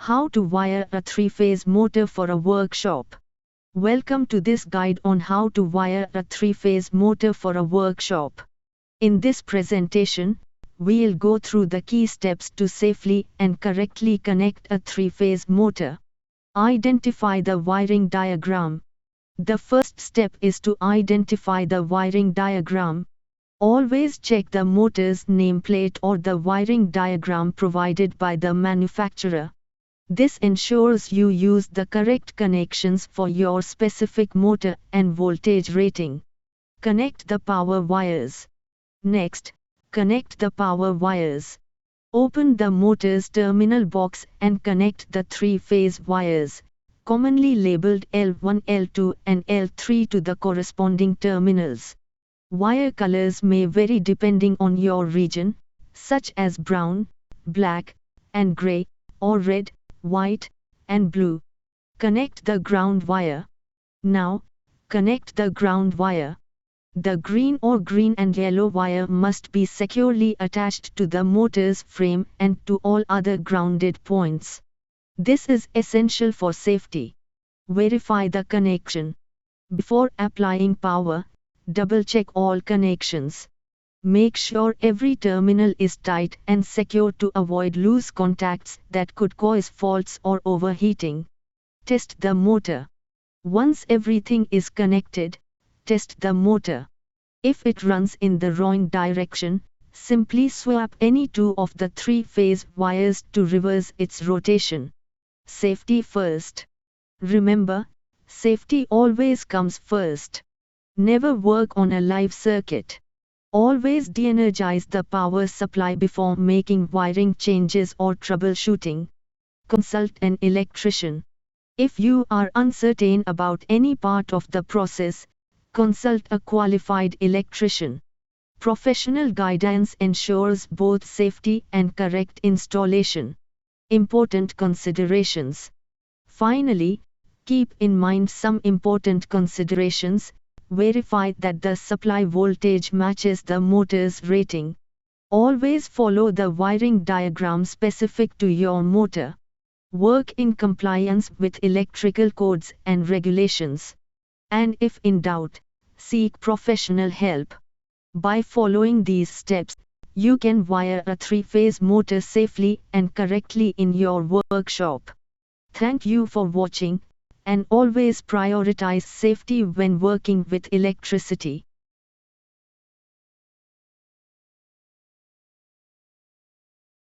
How to wire a 3-phase motor for a workshop. Welcome to this guide on how to wire a 3-phase motor for a workshop. In this presentation, we'll go through the key steps to safely and correctly connect a 3-phase motor. Identify the wiring diagram. The first step is to identify the wiring diagram. Always check the motor's nameplate or the wiring diagram provided by the manufacturer. This ensures you use the correct connections for your specific motor and voltage rating. Connect the power wires. Next, connect the power wires. Open the motor's terminal box and connect the 3-phase wires, commonly labeled L1, L2 and L3 to the corresponding terminals. Wire colors may vary depending on your region, such as brown, black, and gray, or red, white, and blue. Connect the ground wire. Now, connect the ground wire. The green or green and yellow wire must be securely attached to the motor's frame and to all other grounded points. This is essential for safety. Verify the connection. Before applying power, double-check all connections. Make sure every terminal is tight and secure to avoid loose contacts that could cause faults or overheating. Test the motor. Once everything is connected, test the motor. If it runs in the wrong direction, simply swap any two of the 3-phase wires to reverse its rotation. Safety first. Remember, safety always comes first. Never work on a live circuit. Always de-energize the power supply before making wiring changes or troubleshooting. Consult an electrician. If you are uncertain about any part of the process, consult a qualified electrician. Professional guidance ensures both safety and correct installation. Important considerations. Finally, keep in mind some important considerations. Verify that the supply voltage matches the motor's rating. Always follow the wiring diagram specific to your motor. Work in compliance with electrical codes and regulations. And if in doubt, seek professional help. By following these steps, you can wire a 3-phase motor safely and correctly in your workshop. Thank you for watching, and always prioritize safety when working with electricity.